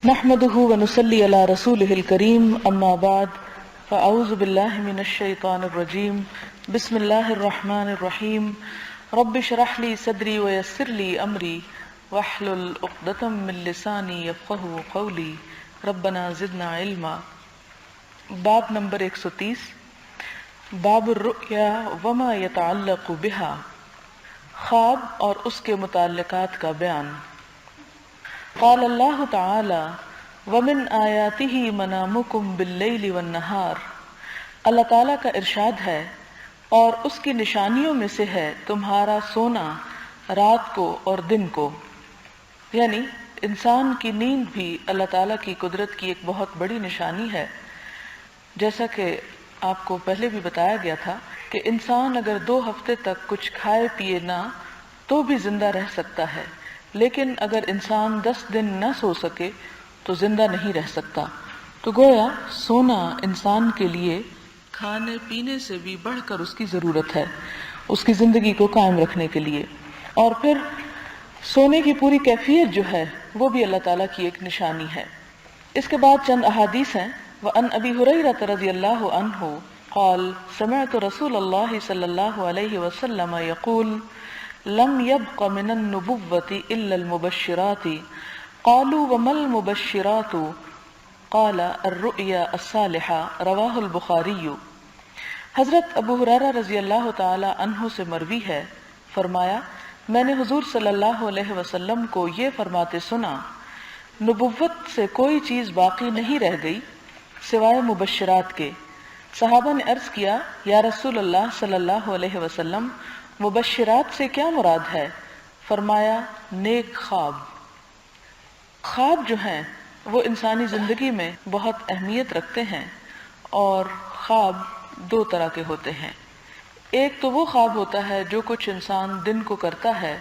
نحمده ونصلي على رسوله الكريم اما بعد فاعوذ بالله من الشيطان الرجيم بسم الله الرحمن الرحيم رب اشرح لي صدري ويسر لي امري واحلل عقدة من لساني يفقهوا قولي ربنا زدنا علما۔ باب نمبر 130، باب الرؤیا وما يتعلق بها، خواب اور اس کے متعلقات کا بیان۔ قال اللہ تعالی ومن آیاتہ منامکم باللیل والنہار، اللہ تعالیٰ کا ارشاد ہے اور اس کی نشانیوں میں سے ہے تمہارا سونا رات کو اور دن کو، یعنی انسان کی نیند بھی اللہ تعالیٰ کی قدرت کی ایک بہت بڑی نشانی ہے۔ جیسا کہ آپ کو پہلے بھی بتایا گیا تھا کہ انسان اگر 2 ہفتے تک کچھ کھائے پیے نہ تو بھی زندہ رہ سکتا ہے، لیکن اگر انسان 10 دن نہ سو سکے تو زندہ نہیں رہ سکتا۔ تو گویا سونا انسان کے لیے کھانے پینے سے بھی بڑھ کر اس کی ضرورت ہے، اس کی زندگی کو قائم رکھنے کے لیے۔ اور پھر سونے کی پوری کیفیت جو ہے وہ بھی اللہ تعالیٰ کی ایک نشانی ہے۔ اس کے بعد چند احادیث ہیں۔ وَأَنْ أَبِي هُرَيْرَةَ رَضِيَ اللَّهُ عَنْهُ قال سمعت رسول اللہ صلی اللہ علیہ وسلم يقول لم يبق من النبوة إلا المبشرات قالوا وما المبشرات قال الرؤيا الصالحة رواہ البخاری۔ حضرت ابو ہریرہ رضی اللہ تعالی عنہ سے مروی ہے، فرمایا میں نے حضور صلی اللہ علیہ وسلم کو یہ فرماتے سنا، نبوت سے کوئی چیز باقی نہیں رہ گئی سوائے مبشرات کے۔ صحابہ نے عرض کیا یا رسول اللہ صلی اللہ علیہ وسلم مبشرات سے کیا مراد ہے؟ فرمایا نیک خواب۔ خواب جو ہیں وہ انسانی زندگی میں بہت اہمیت رکھتے ہیں، اور خواب 2 طرح کے ہوتے ہیں۔ ایک تو وہ خواب ہوتا ہے جو کچھ انسان دن کو کرتا ہے،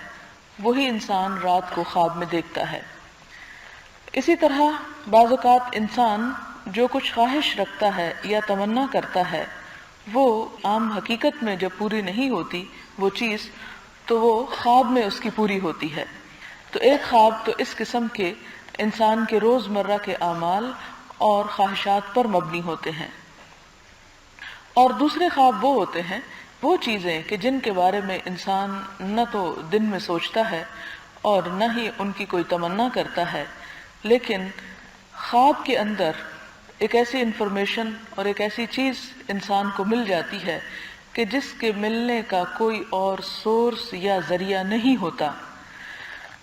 وہی انسان رات کو خواب میں دیکھتا ہے۔ اسی طرح بعض اوقات انسان جو کچھ خواہش رکھتا ہے یا تمنا کرتا ہے وہ عام حقیقت میں جب پوری نہیں ہوتی وہ چیز، تو وہ خواب میں اس کی پوری ہوتی ہے۔ تو ایک خواب تو اس قسم کے انسان کے روزمرہ کے اعمال اور خواہشات پر مبنی ہوتے ہیں، اور دوسرے خواب وہ ہوتے ہیں وہ چیزیں کہ جن کے بارے میں انسان نہ تو دن میں سوچتا ہے اور نہ ہی ان کی کوئی تمنا کرتا ہے، لیکن خواب کے اندر ایک ایسی انفارمیشن اور ایک ایسی چیز انسان کو مل جاتی ہے کہ جس کے ملنے کا کوئی اور سورس یا ذریعہ نہیں ہوتا۔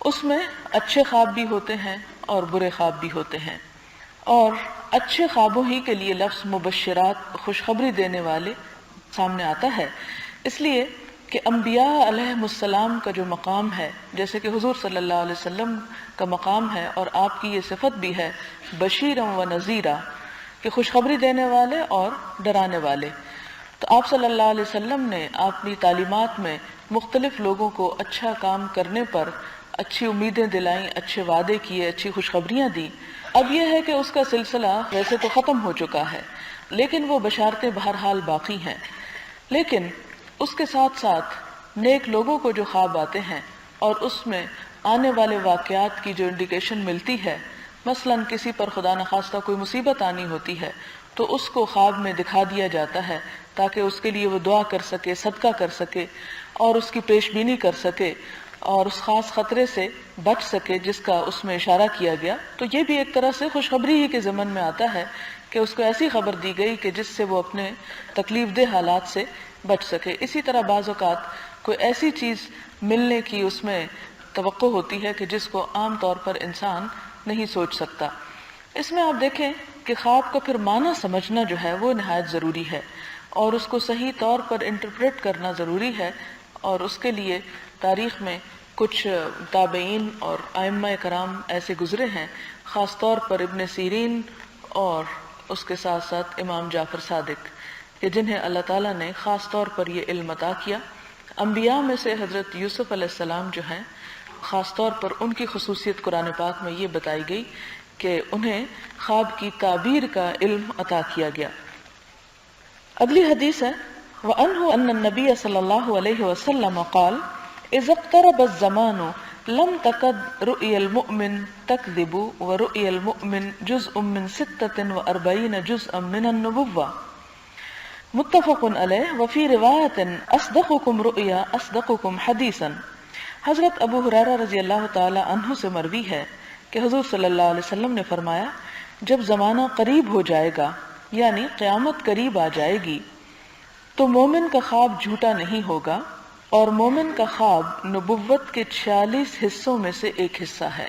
اس میں اچھے خواب بھی ہوتے ہیں اور برے خواب بھی ہوتے ہیں، اور اچھے خوابوں ہی کے لیے لفظ مبشرات خوشخبری دینے والے سامنے آتا ہے، اس لیے کہ انبیاء علیہم السلام کا جو مقام ہے، جیسے کہ حضور صلی اللہ علیہ وسلم کا مقام ہے اور آپ کی یہ صفت بھی ہے بشیرا و نذیرا، کہ خوشخبری دینے والے اور ڈرانے والے۔ تو آپ صلی اللہ علیہ وسلم نے اپنی تعلیمات میں مختلف لوگوں کو اچھا کام کرنے پر اچھی امیدیں دلائیں، اچھے وعدے کیے، اچھی خوشخبریاں دیں۔ اب یہ ہے کہ اس کا سلسلہ ویسے تو ختم ہو چکا ہے، لیکن وہ بشارتیں بہرحال باقی ہیں۔ لیکن اس کے ساتھ ساتھ نیک لوگوں کو جو خواب آتے ہیں اور اس میں آنے والے واقعات کی جو انڈیکیشن ملتی ہے، مثلا کسی پر خدا نخواستہ کوئی مصیبت آنی ہوتی ہے تو اس کو خواب میں دکھا دیا جاتا ہے تاکہ اس کے لیے وہ دعا کر سکے، صدقہ کر سکے اور اس کی پیش بینی کر سکے اور اس خاص خطرے سے بچ سکے جس کا اس میں اشارہ کیا گیا۔ تو یہ بھی ایک طرح سے خوشخبری ہی کے ضمن میں آتا ہے کہ اس کو ایسی خبر دی گئی کہ جس سے وہ اپنے تکلیف دہ حالات سے بچ سکے۔ اسی طرح بعض اوقات کوئی ایسی چیز ملنے کی اس میں توقع ہوتی ہے کہ جس کو عام طور پر انسان نہیں سوچ سکتا۔ اس میں آپ دیکھیں کہ خواب کا پھر معنی سمجھنا جو ہے وہ نہایت ضروری ہے، اور اس کو صحیح طور پر انٹرپریٹ کرنا ضروری ہے، اور اس کے لیے تاریخ میں کچھ تابعین اور ائمہ کرام ایسے گزرے ہیں، خاص طور پر ابن سیرین اور اس کے ساتھ ساتھ امام جعفر صادق، کہ جنہیں اللہ تعالیٰ نے خاص طور پر یہ علم عطا کیا۔ انبیاء میں سے حضرت یوسف علیہ السلام جو ہیں، خاص طور پر ان کی خصوصیت قرآن پاک میں یہ بتائی گئی کہ انہیں خواب کی تعبیر کا علم عطا کیا گیا۔ اگلی حدیث ہے وَأَنْهُ أَنَّ النَّبِيَّ صلی اللہ علیہ وسلم قال اذا اقترب الزمان لم تقد رؤيا المؤمن تكذب ورؤيا المؤمن جزء من 46 جزءا من النبوة متفق علیہ وفی روایت اصدقکم رؤیا اصدقکم حدیثا۔ حضرت ابو ہریرہ رضی اللہ تعالی عنہ سے مروی ہے کہ حضور صلی اللہ علیہ وسلم نے فرمایا جب زمانہ قریب ہو جائے گا یعنی قیامت قریب آ جائے گی تو مومن کا خواب جھوٹا نہیں ہوگا اور مومن کا خواب نبوت کے 46 حصوں میں سے ایک حصہ ہے۔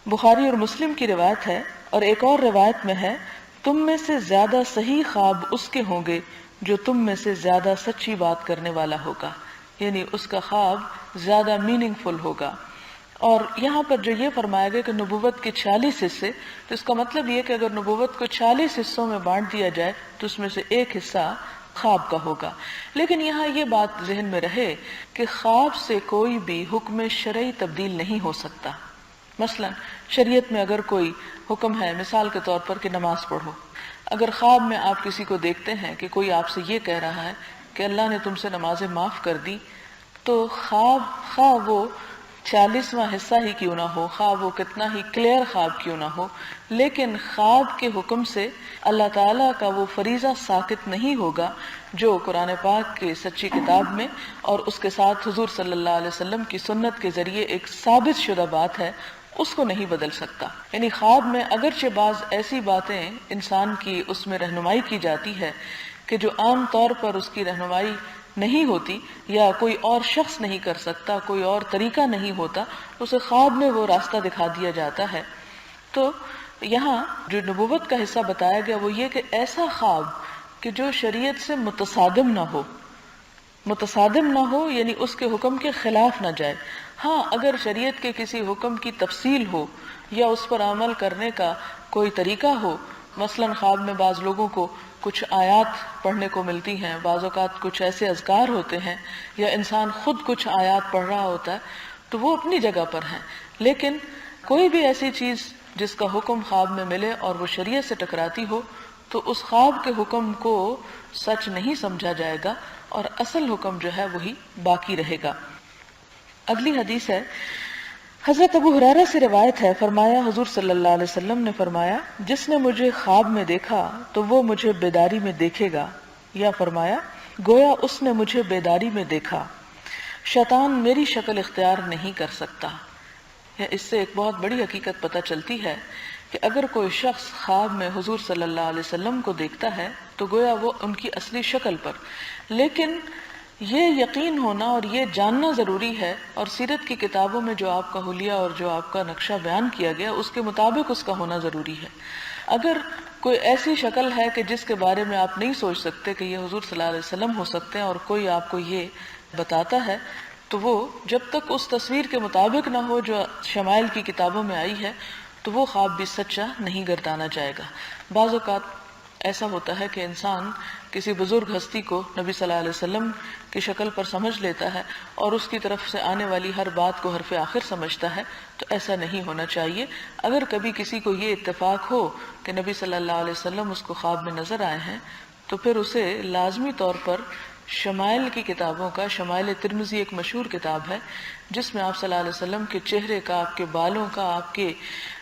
بخاری اور مسلم کی روایت ہے، اور ایک اور روایت میں ہے تم میں سے زیادہ صحیح خواب اس کے ہوں گے جو تم میں سے زیادہ سچی بات کرنے والا ہوگا، یعنی اس کا خواب زیادہ میننگ فل ہوگا۔ اور یہاں پر جو یہ فرمایا گیا کہ نبوت کے 46 حصے، تو اس کا مطلب یہ کہ اگر نبوت کو 40 حصوں میں بانٹ دیا جائے تو اس میں سے ایک حصہ خواب کا ہوگا۔ لیکن یہاں یہ بات ذہن میں رہے کہ خواب سے کوئی بھی حکم شرعی تبدیل نہیں ہو سکتا۔ مثلا شریعت میں اگر کوئی حکم ہے، مثال کے طور پر کہ نماز پڑھو، اگر خواب میں آپ کسی کو دیکھتے ہیں کہ کوئی آپ سے یہ کہہ رہا ہے کہ اللہ نے تم سے نمازیں معاف کر دی، تو خواب خواہ وہ 40واں حصہ ہی کیوں نہ ہو، خواہ وہ کتنا ہی کلیئر خواب کیوں نہ ہو، لیکن خواب کے حکم سے اللہ تعالیٰ کا وہ فریضہ ساقط نہیں ہوگا جو قرآن پاک کے سچی کتاب میں اور اس کے ساتھ حضور صلی اللہ علیہ وسلم کی سنت کے ذریعے ایک ثابت شدہ بات ہے، اس کو نہیں بدل سکتا۔ یعنی خواب میں اگرچہ بعض ایسی باتیں انسان کی اس میں رہنمائی کی جاتی ہے کہ جو عام طور پر اس کی رہنمائی نہیں ہوتی یا کوئی اور شخص نہیں کر سکتا، کوئی اور طریقہ نہیں ہوتا، اسے خواب میں وہ راستہ دکھا دیا جاتا ہے۔ تو یہاں جو نبوت کا حصہ بتایا گیا وہ یہ کہ ایسا خواب کہ جو شریعت سے متصادم نہ ہو یعنی اس کے حکم کے خلاف نہ جائے۔ ہاں اگر شریعت کے کسی حکم کی تفصیل ہو یا اس پر عمل کرنے کا کوئی طریقہ ہو، مثلا خواب میں بعض لوگوں کو کچھ آیات پڑھنے کو ملتی ہیں، بعض اوقات کچھ ایسے اذکار ہوتے ہیں یا انسان خود کچھ آیات پڑھ رہا ہوتا ہے، تو وہ اپنی جگہ پر ہیں۔ لیکن کوئی بھی ایسی چیز جس کا حکم خواب میں ملے اور وہ شریعت سے ٹکراتی ہو تو اس خواب کے حکم کو سچ نہیں سمجھا جائے گا اور اصل حکم جو ہے وہی باقی رہے گا۔ اگلی حدیث ہے، حضرت ابو ہریرہ سے روایت ہے، فرمایا حضور صلی اللہ علیہ وسلم نے فرمایا جس نے مجھے خواب میں دیکھا تو وہ مجھے بیداری میں دیکھے گا، یا فرمایا گویا اس نے مجھے بیداری میں دیکھا، شیطان میری شکل اختیار نہیں کر سکتا۔ اس سے ایک بہت بڑی حقیقت پتہ چلتی ہے کہ اگر کوئی شخص خواب میں حضور صلی اللہ علیہ وسلم کو دیکھتا ہے تو گویا وہ ان کی اصلی شکل پر، لیکن یہ یقین ہونا اور یہ جاننا ضروری ہے، اور سیرت کی کتابوں میں جو آپ کا حلیہ اور جو آپ کا نقشہ بیان کیا گیا اس کے مطابق اس کا ہونا ضروری ہے۔ اگر کوئی ایسی شکل ہے کہ جس کے بارے میں آپ نہیں سوچ سکتے کہ یہ حضور صلی اللہ علیہ وسلم ہو سکتے ہیں اور کوئی آپ کو یہ بتاتا ہے، تو وہ جب تک اس تصویر کے مطابق نہ ہو جو شمائل کی کتابوں میں آئی ہے تو وہ خواب بھی سچا نہیں گردانا جائے گا۔ بعض اوقات ایسا ہوتا ہے کہ انسان کسی بزرگ ہستی کو نبی صلی اللہ علیہ وسلم کی شکل پر سمجھ لیتا ہے اور اس کی طرف سے آنے والی ہر بات کو حرف آخر سمجھتا ہے، تو ایسا نہیں ہونا چاہیے۔ اگر کبھی کسی کو یہ اتفاق ہو کہ نبی صلی اللہ علیہ وسلم اس کو خواب میں نظر آئے ہیں تو پھر اسے لازمی طور پر شمائل کی کتابوں کا، شمائل ترمذی ایک مشہور کتاب ہے جس میں آپ صلی اللہ علیہ وسلم کے چہرے کا، آپ کے بالوں کا، آپ کے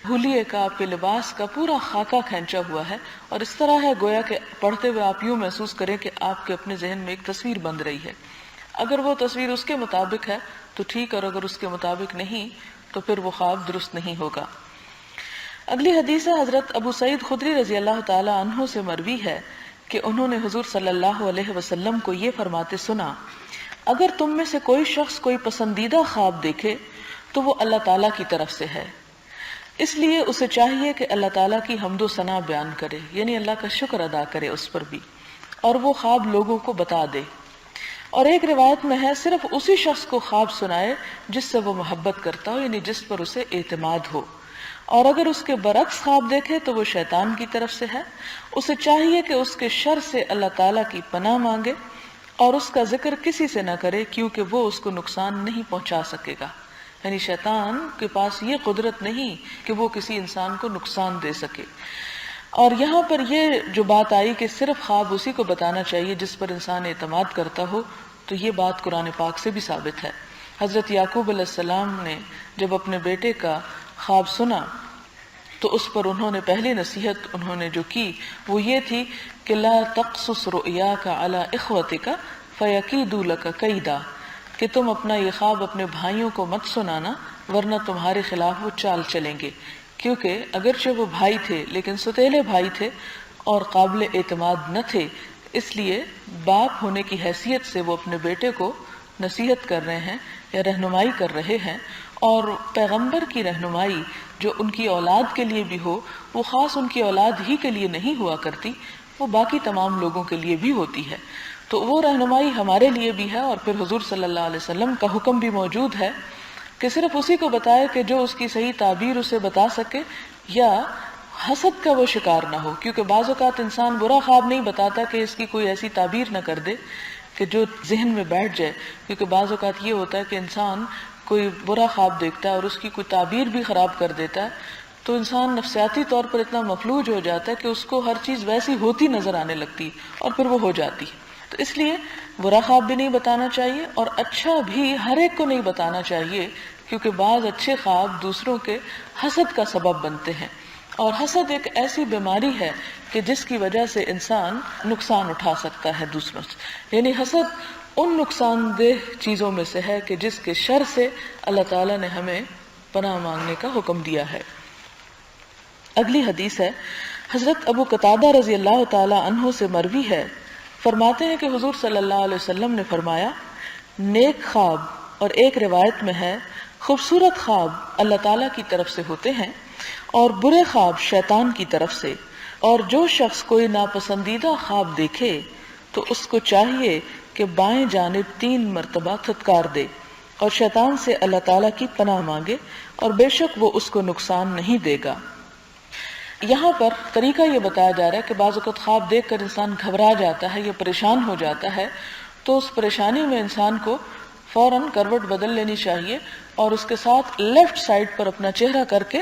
حلیے کا، آپ کے لباس کا پورا خاکہ کھینچا ہوا ہے، اور اس طرح ہے گویا کہ پڑھتے ہوئے آپ یوں محسوس کریں کہ آپ کے اپنے ذہن میں ایک تصویر بن رہی ہے۔ اگر وہ تصویر اس کے مطابق ہے تو ٹھیک، اور اگر اس کے مطابق نہیں تو پھر وہ خواب درست نہیں ہوگا۔ اگلی حدیث ہے، حضرت ابو سعید خدری رضی اللہ تعالی عنہ سے مروی ہے کہ انہوں نے حضور صلی اللہ علیہ وسلم کو یہ فرماتے سنا، اگر تم میں سے کوئی شخص کوئی پسندیدہ خواب دیکھے تو وہ اللہ تعالیٰ کی طرف سے ہے، اس لیے اسے چاہیے کہ اللہ تعالیٰ کی حمد و ثنا بیان کرے، یعنی اللہ کا شکر ادا کرے اس پر بھی، اور وہ خواب لوگوں کو بتا دے۔ اور ایک روایت میں ہے صرف اسی شخص کو خواب سنائے جس سے وہ محبت کرتا ہو، یعنی جس پر اسے اعتماد ہو، اور اگر اس کے برعکس خواب دیکھے تو وہ شیطان کی طرف سے ہے، اسے چاہیے کہ اس کے شر سے اللہ تعالیٰ کی پناہ مانگے اور اس کا ذکر کسی سے نہ کرے کیونکہ وہ اس کو نقصان نہیں پہنچا سکے گا، یعنی شیطان کے پاس یہ قدرت نہیں کہ وہ کسی انسان کو نقصان دے سکے۔ اور یہاں پر یہ جو بات آئی کہ صرف خواب اسی کو بتانا چاہیے جس پر انسان اعتماد کرتا ہو، تو یہ بات قرآن پاک سے بھی ثابت ہے۔ حضرت یعقوب علیہ السلام نے جب اپنے بیٹے کا خواب سنا تو اس پر انہوں نے پہلی نصیحت انہوں نے جو کی وہ یہ تھی کہ لا تقصص رؤیاک علی اخوتک فیکیدوا لک کیدا، کہ تم اپنا یہ خواب اپنے بھائیوں کو مت سنانا ورنہ تمہارے خلاف وہ چال چلیں گے، کیونکہ اگرچہ وہ بھائی تھے لیکن ستیلے بھائی تھے اور قابل اعتماد نہ تھے، اس لیے باپ ہونے کی حیثیت سے وہ اپنے بیٹے کو نصیحت کر رہے ہیں یا رہنمائی کر رہے ہیں، اور پیغمبر کی رہنمائی جو ان کی اولاد کے لیے بھی ہو وہ خاص ان کی اولاد ہی کے لیے نہیں ہوا کرتی، وہ باقی تمام لوگوں کے لیے بھی ہوتی ہے۔ تو وہ رہنمائی ہمارے لیے بھی ہے، اور پھر حضور صلی اللہ علیہ وسلم کا حکم بھی موجود ہے کہ صرف اسی کو بتائے کہ جو اس کی صحیح تعبیر اسے بتا سکے یا حسد کا وہ شکار نہ ہو، کیونکہ بعض اوقات انسان برا خواب نہیں بتاتا کہ اس کی کوئی ایسی تعبیر نہ کر دے کہ جو ذہن میں بیٹھ جائے، کیونکہ بعض اوقات یہ ہوتا ہے کہ انسان کوئی برا خواب دیکھتا ہے اور اس کی کوئی تعبیر بھی خراب کر دیتا ہے تو انسان نفسیاتی طور پر اتنا مفلوج ہو جاتا ہے کہ اس کو ہر چیز ویسی ہوتی نظر آنے لگتی اور پھر وہ ہو جاتی ہے۔ تو اس لیے برا خواب بھی نہیں بتانا چاہیے اور اچھا بھی ہر ایک کو نہیں بتانا چاہیے، کیونکہ بعض اچھے خواب دوسروں کے حسد کا سبب بنتے ہیں، اور حسد ایک ایسی بیماری ہے کہ جس کی وجہ سے انسان نقصان اٹھا سکتا ہے دوسروں سے، یعنی حسد ان نقصان دہ چیزوں میں سے ہے کہ جس کے شر سے اللہ تعالیٰ نے ہمیں پناہ مانگنے کا حکم دیا ہے۔ اگلی حدیث ہے حضرت ابو قتادہ رضی اللہ تعالی عنہ سے مروی ہے، فرماتے ہیں کہ حضور صلی اللہ علیہ وسلم نے فرمایا، نیک خواب، اور ایک روایت میں ہے خوبصورت خواب اللہ تعالیٰ کی طرف سے ہوتے ہیں اور برے خواب شیطان کی طرف سے، اور جو شخص کوئی ناپسندیدہ خواب دیکھے تو اس کو چاہیے کہ بائیں جانب 3 مرتبہ تھتکار دے اور شیطان سے اللہ تعالیٰ کی پناہ مانگے، اور بے شک وہ اس کو نقصان نہیں دے گا۔ یہاں پر طریقہ یہ بتایا جا رہا ہے کہ بعض اوقات خواب دیکھ کر انسان گھبرا جاتا ہے یا پریشان ہو جاتا ہے، تو اس پریشانی میں انسان کو فوراً کروٹ بدل لینی چاہیے اور اس کے ساتھ لیفٹ سائڈ پر اپنا چہرہ کر کے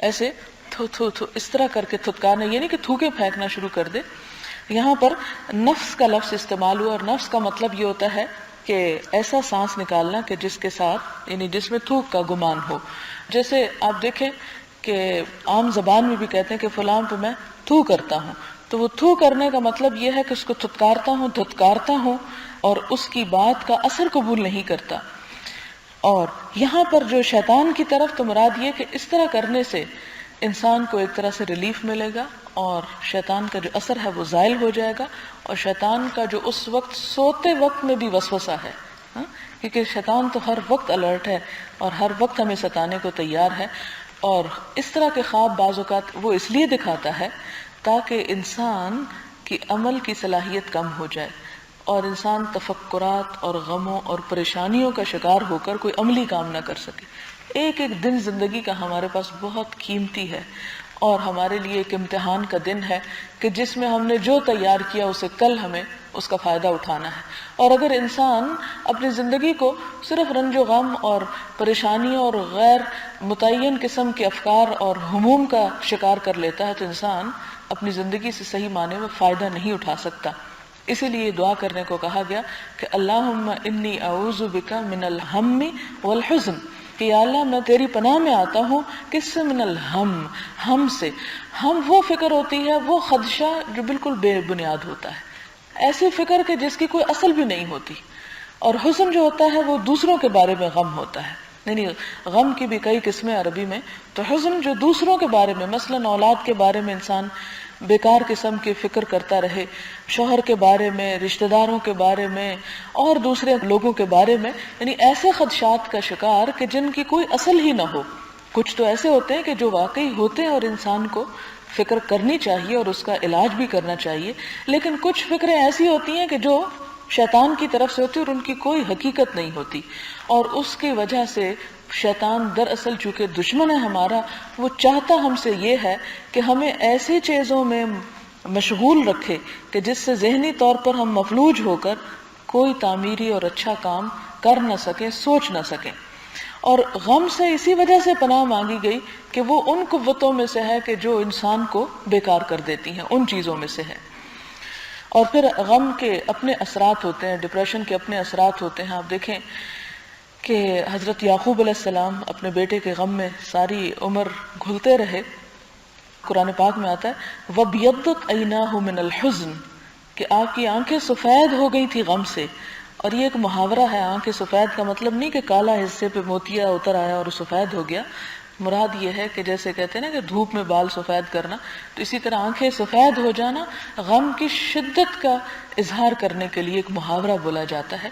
ایسے تھو تھو تھو اس طرح کر کے تھتکارنا، یہ نہیں کہ تھوکے پھینکنا شروع کر دے۔ یہاں پر نفس کا لفظ استعمال ہوا، اور نفس کا مطلب یہ ہوتا ہے کہ ایسا سانس نکالنا کہ جس کے ساتھ یعنی جس میں تھوک کا گمان ہو۔ جیسے آپ دیکھیں کہ عام زبان میں بھی کہتے ہیں کہ فلاں پہ میں تھو کرتا ہوں، تو وہ تھو کرنے کا مطلب یہ ہے کہ اس کو تھتکارتا ہوں دھتکارتا ہوں اور اس کی بات کا اثر قبول نہیں کرتا۔ اور یہاں پر جو شیطان کی طرف تو مراد یہ کہ اس طرح کرنے سے انسان کو ایک طرح سے ریلیف ملے گا اور شیطان کا جو اثر ہے وہ زائل ہو جائے گا، اور شیطان کا جو اس وقت سوتے وقت میں بھی وسوسہ ہے، کیونکہ شیطان تو ہر وقت الرٹ ہے اور ہر وقت ہمیں ستانے کو تیار ہے، اور اس طرح کے خواب بعض اوقات وہ اس لیے دکھاتا ہے تاکہ انسان کی عمل کی صلاحیت کم ہو جائے اور انسان تفکرات اور غموں اور پریشانیوں کا شکار ہو کر کوئی عملی کام نہ کر سکے۔ ایک ایک دن زندگی کا ہمارے پاس بہت قیمتی ہے اور ہمارے لیے ایک امتحان کا دن ہے کہ جس میں ہم نے جو تیار کیا اسے کل ہمیں اس کا فائدہ اٹھانا ہے۔ اور اگر انسان اپنی زندگی کو صرف رنج و غم اور پریشانیوں اور غیر متعین قسم کے افکار اور ہموم کا شکار کر لیتا ہے تو انسان اپنی زندگی سے صحیح معنی میں فائدہ نہیں اٹھا سکتا۔ اسی لیے دعا کرنے کو کہا گیا کہ اللہم انی اعوذ بک من الہم والحزن، کہ یا اللہ میں تیری پناہ میں آتا ہوں کس سے؟ من الہم، ہم سے۔ ہم وہ فکر ہوتی ہے، وہ خدشہ جو بالکل بے بنیاد ہوتا ہے، ایسی فکر کہ جس کی کوئی اصل بھی نہیں ہوتی، اور حزن جو ہوتا ہے وہ دوسروں کے بارے میں غم ہوتا ہے، یعنی غم کی بھی کئی قسمیں عربی میں، تو حزن جو دوسروں کے بارے میں، مثلاً اولاد کے بارے میں انسان بیکار قسم کی فکر کرتا رہے، شوہر کے بارے میں، رشتہ داروں کے بارے میں اور دوسرے لوگوں کے بارے میں، یعنی ایسے خدشات کا شکار کہ جن کی کوئی اصل ہی نہ ہو۔ کچھ تو ایسے ہوتے ہیں کہ جو واقعی ہوتے ہیں اور انسان کو فکر کرنی چاہیے اور اس کا علاج بھی کرنا چاہیے، لیکن کچھ فکریں ایسی ہوتی ہیں کہ جو شیطان کی طرف سے ہوتی اور ان کی کوئی حقیقت نہیں ہوتی، اور اس کی وجہ سے شیطان دراصل چونکہ دشمن ہے ہمارا، وہ چاہتا ہم سے یہ ہے کہ ہمیں ایسی چیزوں میں مشغول رکھے کہ جس سے ذہنی طور پر ہم مفلوج ہو کر کوئی تعمیری اور اچھا کام کر نہ سکیں، سوچ نہ سکیں۔ اور غم سے اسی وجہ سے پناہ مانگی گئی کہ وہ ان قوتوں میں سے ہے کہ جو انسان کو بیکار کر دیتی ہیں، ان چیزوں میں سے ہے۔ اور پھر غم کے اپنے اثرات ہوتے ہیں، ڈپریشن کے اپنے اثرات ہوتے ہیں۔ آپ دیکھیں کہ حضرت یعقوب علیہ السلام اپنے بیٹے کے غم میں ساری عمر گھلتے رہے. قرآن پاک میں آتا ہے وَبْيَضَّتْ عَيْنَاهُ مِنَ الْحُزْنِ کہ آپ کی آنکھیں سفید ہو گئی تھی غم سے. اور یہ ایک محاورہ ہے، آنکھیں سفید کا مطلب نہیں کہ کالا حصے پہ موتیا اتر آیا اور سفید ہو گیا. مراد یہ ہے کہ جیسے کہتے ہیں نا کہ دھوپ میں بال سفید کرنا، تو اسی طرح آنکھیں سفید ہو جانا غم کی شدت کا اظہار کرنے کے لیے ایک محاورہ بولا جاتا ہے.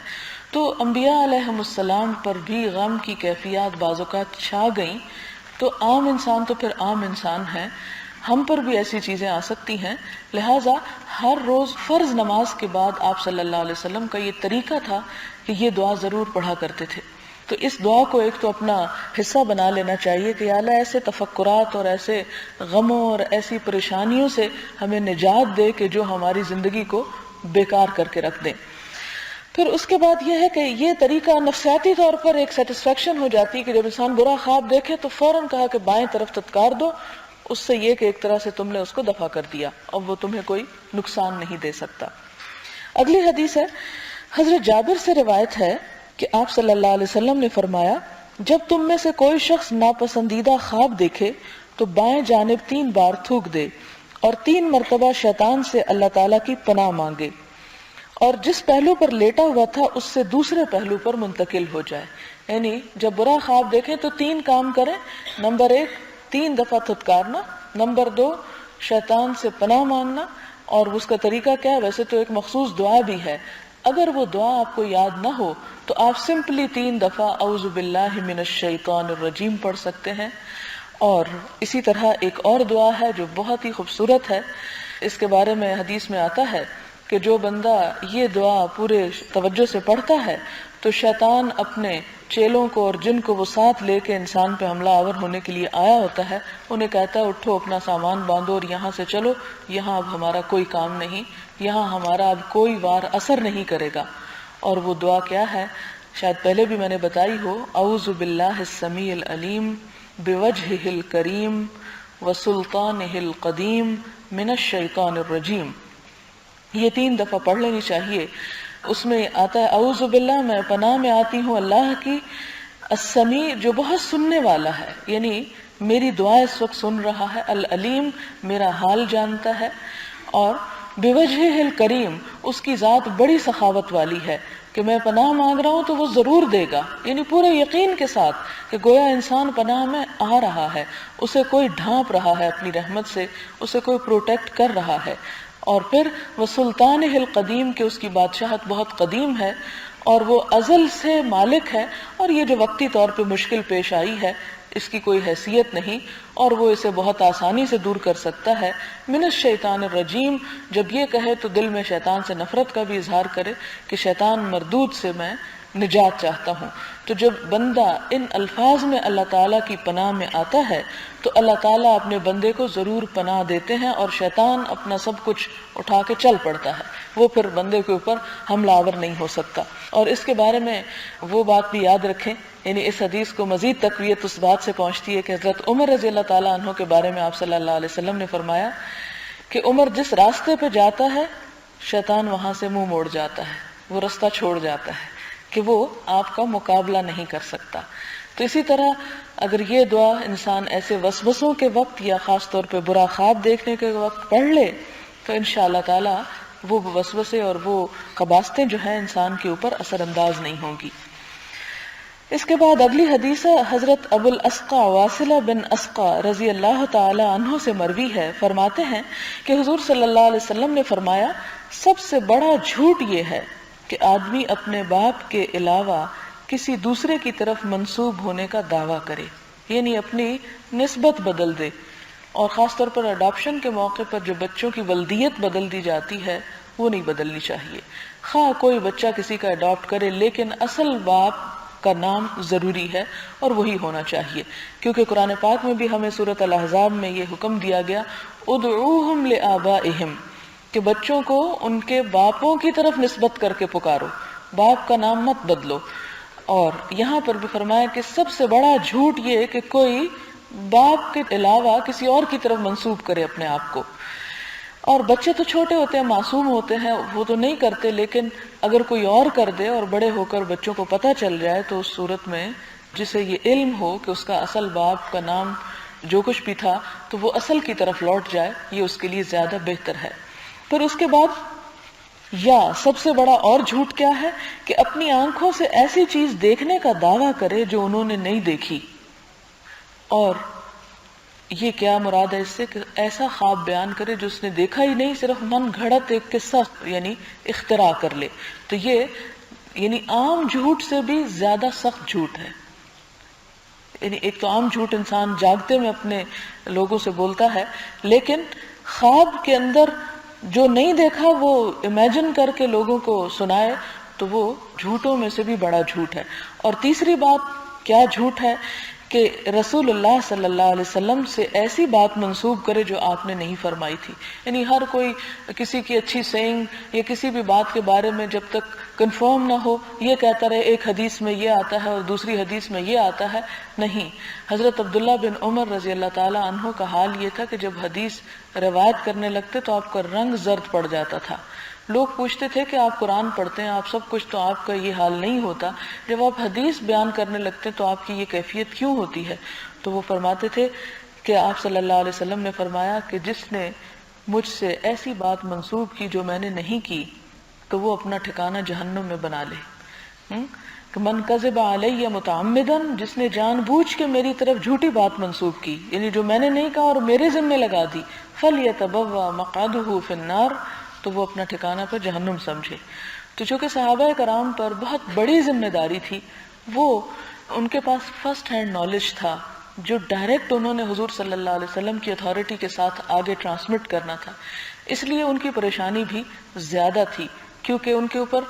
تو انبیاء علیہم السلام پر بھی غم کی کیفیات بعض اوقات چھا گئیں، تو عام انسان تو پھر عام انسان ہے، ہم پر بھی ایسی چیزیں آ سکتی ہیں. لہٰذا ہر روز فرض نماز کے بعد آپ صلی اللہ علیہ وسلم کا یہ طریقہ تھا کہ یہ دعا ضرور پڑھا کرتے تھے. تو اس دعا کو ایک تو اپنا حصہ بنا لینا چاہیے کہ یا اللہ ایسے تفکرات اور ایسے غموں اور ایسی پریشانیوں سے ہمیں نجات دے کہ جو ہماری زندگی کو بیکار کر کے رکھ دیں. پھر اس کے بعد یہ ہے کہ یہ طریقہ نفسیاتی طور پر ایک سیٹسفیکشن ہو جاتی ہے کہ جب انسان برا خواب دیکھے تو فوراً کہا کہ بائیں طرف تتکار دو، اس سے یہ کہ ایک طرح سے تم نے اس کو دفع کر دیا اور وہ تمہیں کوئی نقصان نہیں دے سکتا. اگلی حدیث ہے، حضرت جابر سے روایت ہے کہ آپ صلی اللہ علیہ وسلم نے فرمایا جب تم میں سے کوئی شخص ناپسندیدہ خواب دیکھے تو بائیں جانب 3 بار تھوک دے اور 3 مرتبہ شیطان سے اللہ تعالیٰ کی پناہ مانگے، اور جس پہلو پر لیٹا ہوا تھا اس سے دوسرے پہلو پر منتقل ہو جائے. یعنی جب برا خواب دیکھیں تو 3 کام کریں. نمبر 1 3 دفعہ تھتکارنا، نمبر 2 شیطان سے پناہ مانگنا. اور اس کا طریقہ کیا ہے؟ ویسے تو ایک مخصوص دعا بھی ہے، اگر وہ دعا آپ کو یاد نہ ہو تو آپ سمپلی 3 دفعہ اعوذ باللہ من الشیطان الرجیم پڑھ سکتے ہیں. اور اسی طرح ایک اور دعا ہے جو بہت ہی خوبصورت ہے، اس کے بارے میں حدیث میں آتا ہے کہ جو بندہ یہ دعا پورے توجہ سے پڑھتا ہے تو شیطان اپنے چیلوں کو اور جن کو وہ ساتھ لے کے انسان پہ حملہ آور ہونے کے لیے آیا ہوتا ہے انہیں کہتا ہے اٹھو اپنا سامان باندھو اور یہاں سے چلو، یہاں اب ہمارا کوئی کام نہیں، یہاں ہمارا اب کوئی وار اثر نہیں کرے گا. اور وہ دعا کیا ہے؟ شاید پہلے بھی میں نے بتائی ہو، اعوذ باللہ السمیع العلیم بوجہہ الکریم وسلطانہ القدیم من الشیطان الرجیم. یہ 3 دفعہ پڑھ لینی چاہیے. اس میں آتا ہے اعوذ باللہ میں پناہ میں آتی ہوں اللہ کی، السمیع جو بہت سننے والا ہے، یعنی میری دعا اس وقت سن رہا ہے، العلیم میرا حال جانتا ہے، اور بوجہہ الکریم اس کی ذات بڑی سخاوت والی ہے کہ میں پناہ مانگ رہا ہوں تو وہ ضرور دے گا. یعنی پورے یقین کے ساتھ کہ گویا انسان پناہ میں آ رہا ہے، اسے کوئی ڈھانپ رہا ہے اپنی رحمت سے، اسے کوئی پروٹیکٹ کر رہا ہے. اور پھر وہ سلطانہ القدیم کہ اس کی بادشاہت بہت قدیم ہے اور وہ ازل سے مالک ہے، اور یہ جو وقتی طور پہ مشکل پیش آئی ہے اس کی کوئی حیثیت نہیں اور وہ اسے بہت آسانی سے دور کر سکتا ہے. من الشیطان الرجیم جب یہ کہے تو دل میں شیطان سے نفرت کا بھی اظہار کرے کہ شیطان مردود سے میں نجات چاہتا ہوں. تو جب بندہ ان الفاظ میں اللہ تعالیٰ کی پناہ میں آتا ہے تو اللہ تعالیٰ اپنے بندے کو ضرور پناہ دیتے ہیں اور شیطان اپنا سب کچھ اٹھا کے چل پڑتا ہے، وہ پھر بندے کے اوپر حملہ آور نہیں ہو سکتا. اور اس کے بارے میں وہ بات بھی یاد رکھیں، یعنی اس حدیث کو مزید تقویت اس بات سے پہنچتی ہے کہ حضرت عمر رضی اللہ تعالیٰ عنہ کے بارے میں آپ صلی اللہ علیہ وسلم نے فرمایا کہ عمر جس راستے پہ جاتا ہے شیطان وہاں سے منہ موڑ جاتا ہے، وہ راستہ چھوڑ جاتا ہے کہ وہ آپ کا مقابلہ نہیں کر سکتا. تو اسی طرح اگر یہ دعا انسان ایسے وسوسوں کے وقت یا خاص طور پہ برا خواب دیکھنے کے وقت پڑھ لے تو انشاءاللہ تعالی وہ وسوسے اور وہ قباستیں جو ہیں انسان کے اوپر اثر انداز نہیں ہوں گی. اس کے بعد اگلی حدیث حضرت ابو الاسقا واصلہ بن اسقا رضی اللہ تعالی عنہ سے مروی ہے، فرماتے ہیں کہ حضور صلی اللہ علیہ وسلم نے فرمایا سب سے بڑا جھوٹ یہ ہے کہ آدمی اپنے باپ کے علاوہ کسی دوسرے کی طرف منسوب ہونے کا دعویٰ کرے، یعنی اپنی نسبت بدل دے. اور خاص طور پر اڈاپشن کے موقع پر جو بچوں کی ولدیت بدل دی جاتی ہے وہ نہیں بدلنی چاہیے. خواہ کوئی بچہ کسی کا اڈاپٹ کرے لیکن اصل باپ کا نام ضروری ہے اور وہی ہونا چاہیے، کیونکہ قرآن پاک میں بھی ہمیں سورۃ الاحزاب میں یہ حکم دیا گیا ادعوہم لآبائہم کہ بچوں کو ان کے باپوں کی طرف نسبت کر کے پکارو، باپ کا نام مت بدلو. اور یہاں پر بھی فرمایا کہ سب سے بڑا جھوٹ یہ کہ کوئی باپ کے علاوہ کسی اور کی طرف منسوب کرے اپنے آپ کو. اور بچے تو چھوٹے ہوتے ہیں، معصوم ہوتے ہیں، وہ تو نہیں کرتے، لیکن اگر کوئی اور کر دے اور بڑے ہو کر بچوں کو پتہ چل جائے تو اس صورت میں جسے یہ علم ہو کہ اس کا اصل باپ کا نام جو کچھ بھی تھا تو وہ اصل کی طرف لوٹ جائے، یہ اس کے لیے زیادہ بہتر ہے۔ پھر اس کے بعد یا سب سے بڑا اور جھوٹ کیا ہے کہ اپنی آنکھوں سے ایسی چیز دیکھنے کا دعویٰ کرے جو انہوں نے نہیں دیکھی۔ اور یہ کیا مراد ہے اس سے کہ ایسا خواب بیان کرے جو اس نے دیکھا ہی نہیں، صرف من گھڑت ایک قصہ یعنی اختراع کر لے، تو یہ یعنی عام جھوٹ سے بھی زیادہ سخت جھوٹ ہے۔ یعنی ایک تو عام جھوٹ انسان جاگتے میں اپنے لوگوں سے بولتا ہے، لیکن خواب کے اندر جو نہیں دیکھا وہ امیجن کر کے لوگوں کو سنائے تو وہ جھوٹوں میں سے بھی بڑا جھوٹ ہے۔ اور تیسری بات کیا جھوٹ ہے کہ رسول اللہ صلی اللہ علیہ وسلم سے ایسی بات منسوب کرے جو آپ نے نہیں فرمائی تھی۔ یعنی ہر کوئی کسی کی اچھی سینگ یا کسی بھی بات کے بارے میں جب تک کنفرم نہ ہو یہ کہتا رہے ایک حدیث میں یہ آتا ہے اور دوسری حدیث میں یہ آتا ہے، نہیں۔ حضرت عبداللہ بن عمر رضی اللہ تعالی عنہ کا حال یہ تھا کہ جب حدیث روایت کرنے لگتے تو آپ کا رنگ زرد پڑ جاتا تھا۔ لوگ پوچھتے تھے کہ آپ قرآن پڑھتے ہیں، آپ سب کچھ، تو آپ کا یہ حال نہیں ہوتا، جب آپ حدیث بیان کرنے لگتے تو آپ کی یہ کیفیت کیوں ہوتی ہے؟ تو وہ فرماتے تھے کہ آپ صلی اللہ علیہ وسلم نے فرمایا کہ جس نے مجھ سے ایسی بات منسوب کی جو میں نے نہیں کی تو وہ اپنا ٹھکانہ جہنم میں بنا لے۔ کہ من کذب علی متعمدن، جس نے جان بوجھ کے میری طرف جھوٹی بات منسوب کی، یعنی جو میں نے نہیں کہا اور میرے ذمہ لگا دی، فلیتبوأ مقعدہ فی النار، تو وہ اپنا ٹھکانہ پر جہنم سمجھے۔ تو چونکہ صحابہ کرام پر بہت بڑی ذمہ داری تھی، وہ ان کے پاس فرسٹ ہینڈ نالج تھا جو ڈائریکٹ انہوں نے حضور صلی اللہ علیہ وسلم کی اتھارٹی کے ساتھ آگے ٹرانسمٹ کرنا تھا، اس لیے ان کی پریشانی بھی زیادہ تھی، کیونکہ ان کے اوپر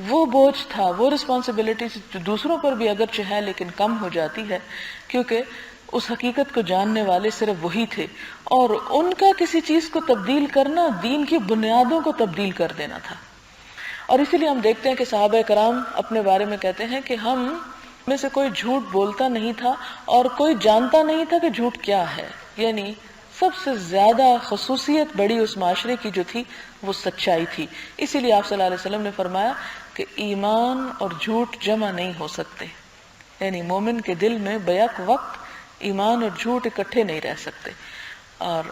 وہ بوجھ تھا، وہ رسپانسبلٹی جو دوسروں پر بھی اگرچہ ہے لیکن کم ہو جاتی ہے، کیونکہ اس حقیقت کو جاننے والے صرف وہی تھے، اور ان کا کسی چیز کو تبدیل کرنا دین کی بنیادوں کو تبدیل کر دینا تھا۔ اور اسی لیے ہم دیکھتے ہیں کہ صحابہ کرام اپنے بارے میں کہتے ہیں کہ ہم میں سے کوئی جھوٹ بولتا نہیں تھا اور کوئی جانتا نہیں تھا کہ جھوٹ کیا ہے۔ یعنی سب سے زیادہ خصوصیت بڑی اس معاشرے کی جو تھی وہ سچائی تھی۔ اسی لیے آپ صلی اللہ علیہ وسلم نے فرمایا کہ ایمان اور جھوٹ جمع نہیں ہو سکتے، یعنی مومن کے دل میں بیک وقت ایمان اور جھوٹ اکٹھے نہیں رہ سکتے، اور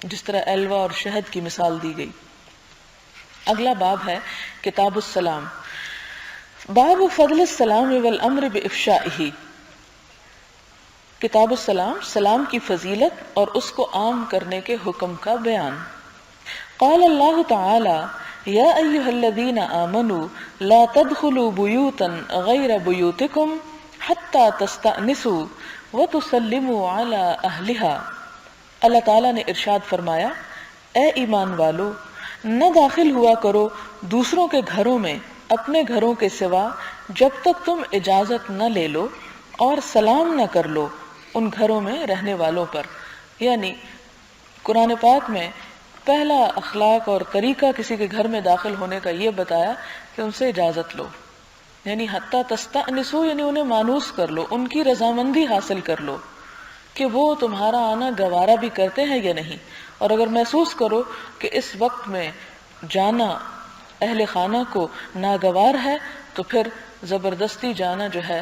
جس طرح الوا اور شہد کی مثال دی گئی۔ اگلا باب ہے کتاب السلام، باب فضل السلام والامر بافشائہ۔ کتاب السلام، سلام کی فضیلت اور اس کو عام کرنے کے حکم کا بیان۔ قال اللہ تعالی یا ایھا الذین آمنوا لا تدخلوا بیوتا غیر بیوتکم حتی تستأنسوا وتسلموا علی اہلہا۔ اللہ تعالیٰ نے ارشاد فرمایا، اے ایمان والو، نہ داخل ہوا کرو دوسروں کے گھروں میں اپنے گھروں کے سوا جب تک تم اجازت نہ لے لو اور سلام نہ کر لو ان گھروں میں رہنے والوں پر۔ یعنی قرآن پاک میں پہلا اخلاق اور طریقہ کسی کے گھر میں داخل ہونے کا یہ بتایا کہ ان سے اجازت لو، یعنی حتی تستأنسوا، یعنی انہیں مانوس کر لو، ان کی رضامندی حاصل کر لو کہ وہ تمہارا آنا گوارا بھی کرتے ہیں یا نہیں، اور اگر محسوس کرو کہ اس وقت میں جانا اہل خانہ کو ناگوار ہے تو پھر زبردستی جانا جو ہے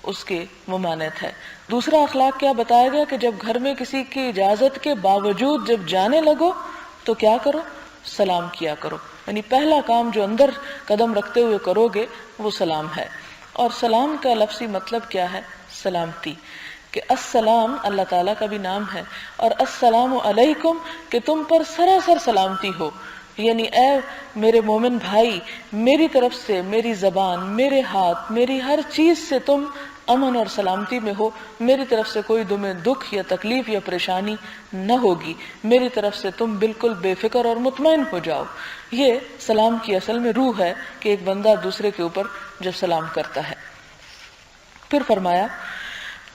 اس کی ممانعت ہے۔ دوسرا اخلاق کیا بتایا گیا کہ جب گھر میں کسی کی اجازت کے باوجود جب جانے لگو تو کیا کرو؟ سلام کیا کرو، یعنی پہلا کام جو اندر قدم رکھتے ہوئے کرو گے وہ سلام ہے۔ اور سلام کا لفظی مطلب کیا ہے؟ سلامتی، کہ السلام اللہ تعالیٰ کا بھی نام ہے، اور السلام علیکم کہ تم پر سراسر سلامتی ہو، یعنی اے میرے مومن بھائی، میری طرف سے، میری زبان، میرے ہاتھ، میری ہر چیز سے تم امن اور سلامتی میں ہو، میری طرف سے کوئی تمہیں دکھ یا تکلیف یا پریشانی نہ ہوگی، میری طرف سے تم بالکل بے فکر اور مطمئن ہو جاؤ۔ یہ سلام کی اصل میں روح ہے کہ ایک بندہ دوسرے کے اوپر جب سلام کرتا ہے۔ پھر فرمایا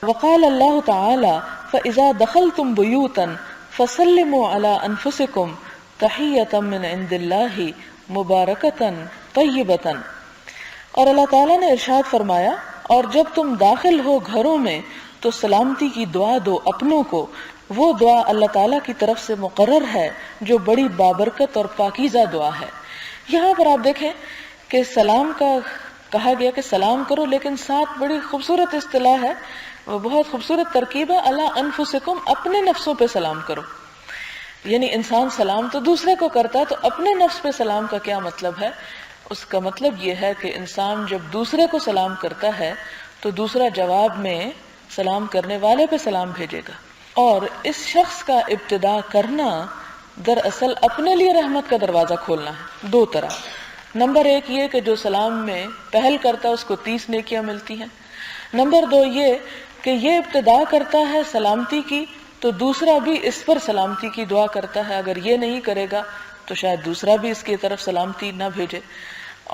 وقال اللہ تعالی فَإِذَا دَخَلْتُمْ بُيُوتًا فَسَلِّمُوا عَلَىٰ أَنفُسِكُمْ تَحِيَّةً مِّنْ عِندِ اللَّهِ مُبَارَكَةً طَيِّبَةً۔ اور اللہ تعالیٰ نے ارشاد فرمایا، اور جب تم داخل ہو گھروں میں تو سلامتی کی دعا دو اپنوں کو، وہ دعا اللہ تعالیٰ کی طرف سے مقرر ہے جو بڑی بابرکت اور پاکیزہ دعا ہے۔ یہاں پر آپ دیکھیں کہ سلام کا کہا گیا کہ سلام کرو، لیکن ساتھ بڑی خوبصورت اصطلاح ہے، وہ بہت خوبصورت ترکیب ہے، الا انفسکم، اپنے نفسوں پہ سلام کرو۔ یعنی انسان سلام تو دوسرے کو کرتا ہے، تو اپنے نفس پہ سلام کا کیا مطلب ہے؟ اس کا مطلب یہ ہے کہ انسان جب دوسرے کو سلام کرتا ہے تو دوسرا جواب میں سلام کرنے والے پہ سلام بھیجے گا، اور اس شخص کا ابتدا کرنا دراصل اپنے لیے رحمت کا دروازہ کھولنا ہے، دو طرح۔ نمبر ایک یہ کہ جو سلام میں پہل کرتا ہے اس کو 30 نیکیاں ملتی ہیں۔ نمبر دو یہ کہ یہ ابتدا کرتا ہے سلامتی کی تو دوسرا بھی اس پر سلامتی کی دعا کرتا ہے، اگر یہ نہیں کرے گا تو شاید دوسرا بھی اس کی طرف سلامتی نہ بھیجے۔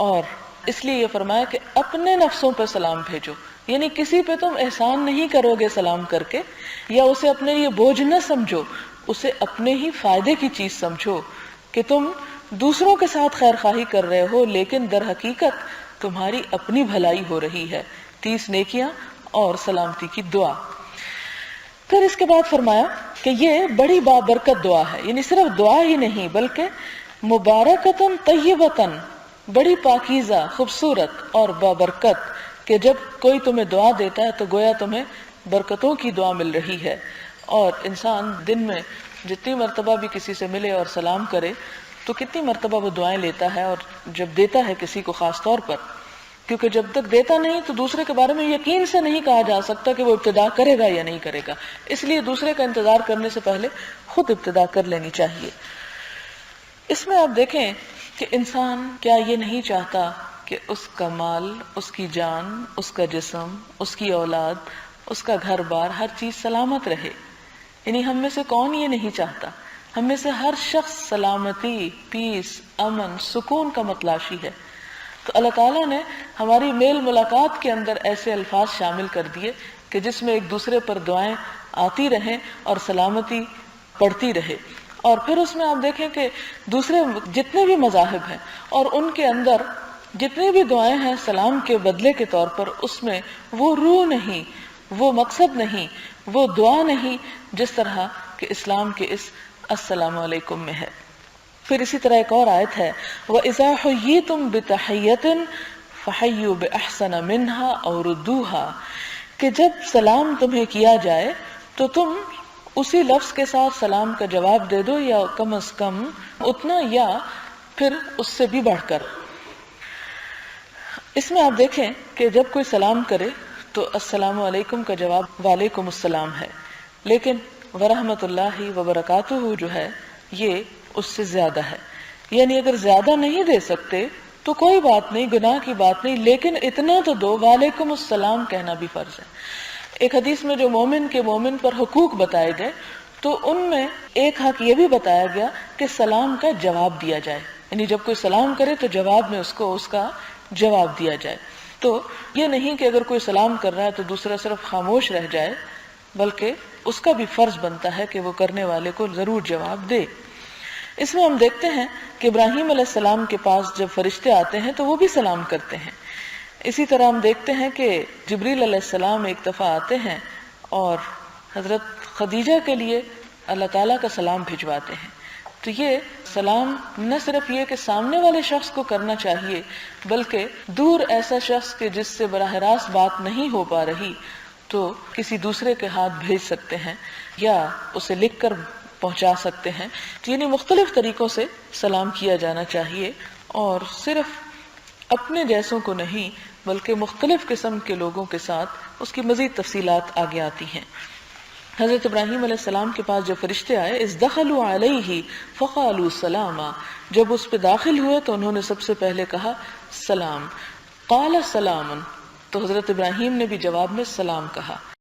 اور اس لیے یہ فرمایا کہ اپنے نفسوں پہ سلام بھیجو، یعنی کسی پہ تم احسان نہیں کرو گے سلام کر کے، یا اسے اپنے لیے بوجھ نہ سمجھو، اسے اپنے ہی فائدے کی چیز سمجھو کہ تم دوسروں کے ساتھ خیر خواہی کر رہے ہو، لیکن در حقیقت تمہاری اپنی بھلائی ہو رہی ہے۔ 30 نیکیاں اور سلامتی کی دعا۔ پھر اس کے بعد فرمایا کہ یہ بڑی بابرکت دعا ہے، یعنی صرف دعا ہی نہیں بلکہ مبارکتن طیبتن، بڑی پاکیزہ، خوبصورت اور بابرکت، کہ جب کوئی تمہیں دعا دیتا ہے تو گویا تمہیں برکتوں کی دعا مل رہی ہے۔ اور انسان دن میں جتنی مرتبہ بھی کسی سے ملے اور سلام کرے تو کتنی مرتبہ وہ دعائیں لیتا ہے، اور جب دیتا ہے کسی کو خاص طور پر، کیونکہ جب تک دیتا نہیں تو دوسرے کے بارے میں یقین سے نہیں کہا جا سکتا کہ وہ ابتدا کرے گا یا نہیں کرے گا، اس لیے دوسرے کا انتظار کرنے سے پہلے خود ابتدا کر لینی چاہیے۔ اس میں آپ دیکھیں کہ انسان کیا یہ نہیں چاہتا کہ اس کا مال، اس کی جان، اس کا جسم، اس کی اولاد، اس کا گھر بار، ہر چیز سلامت رہے؟ یعنی ہم میں سے کون یہ نہیں چاہتا؟ ہم میں سے ہر شخص سلامتی، پیس، امن، سکون کا متلاشی ہے۔ تو اللہ تعالیٰ نے ہماری میل ملاقات کے اندر ایسے الفاظ شامل کر دیے کہ جس میں ایک دوسرے پر دعائیں آتی رہیں اور سلامتی پڑتی رہے۔ اور پھر اس میں آپ دیکھیں کہ دوسرے جتنے بھی مذاہب ہیں اور ان کے اندر جتنی بھی دعائیں ہیں سلام کے بدلے کے طور پر، اس میں وہ روح نہیں، وہ مقصد نہیں، وہ دعا نہیں جس طرح کہ اسلام کے اس السلام علیکم میں ہے۔ پھر اسی طرح ایک اور آیت ہے، وَإِذَا حُيِّيتُم بِتَحِيَّةٍ فَحَيُّوا بِأَحْسَنَ مِنْهَا أَوْ رُدُّوهَا، کہ جب سلام تمہیں کیا جائے تو تم اسی لفظ کے ساتھ سلام کا جواب دے دو، یا کم از کم اتنا یا پھر اس سے بھی بڑھ کر۔ اس میں آپ دیکھیں کہ جب کوئی سلام کرے تو السلام علیکم کا جواب وعلیکم السلام ہے، لیکن ورحمۃ اللہ وبرکاتہ جو ہے یہ اس سے زیادہ ہے۔ یعنی اگر زیادہ نہیں دے سکتے تو کوئی بات نہیں، گناہ کی بات نہیں، لیکن اتنا تو دو، وعلیکم السلام کہنا بھی فرض ہے۔ ایک حدیث میں جو مومن کے مومن پر حقوق بتائے گئے تو ان میں ایک حق یہ بھی بتایا گیا کہ سلام کا جواب دیا جائے، یعنی جب کوئی سلام کرے تو جواب میں اس کو اس کا جواب دیا جائے۔ تو یہ نہیں کہ اگر کوئی سلام کر رہا ہے تو دوسرا صرف خاموش رہ جائے، بلکہ اس کا بھی فرض بنتا ہے کہ وہ کرنے والے کو ضرور جواب دے۔ اس میں ہم دیکھتے ہیں کہ ابراہیم علیہ السلام کے پاس جب فرشتے آتے ہیں تو وہ بھی سلام کرتے ہیں۔ اسی طرح ہم دیکھتے ہیں کہ جبریل علیہ السلام ایک دفعہ آتے ہیں اور حضرت خدیجہ کے لیے اللہ تعالیٰ کا سلام بھجواتے ہیں۔ تو یہ سلام نہ صرف یہ کہ سامنے والے شخص کو کرنا چاہیے، بلکہ دور ایسا شخص کہ جس سے براہ راست بات نہیں ہو پا رہی تو کسی دوسرے کے ہاتھ بھیج سکتے ہیں یا اسے لکھ کر پہنچا سکتے ہیں۔ یعنی مختلف طریقوں سے سلام کیا جانا چاہیے، اور صرف اپنے جیسوں کو نہیں بلکہ مختلف قسم کے لوگوں کے ساتھ اس کی مزید تفصیلات آگے آتی ہیں۔ حضرت ابراہیم علیہ السلام کے پاس جب فرشتے آئے، اذ دخلوا علیہ فقالوا سلاما، جب اس پہ داخل ہوئے تو انہوں نے سب سے پہلے کہا سلام۔ قال سلام، تو حضرت ابراہیم نے بھی جواب میں سلام کہا۔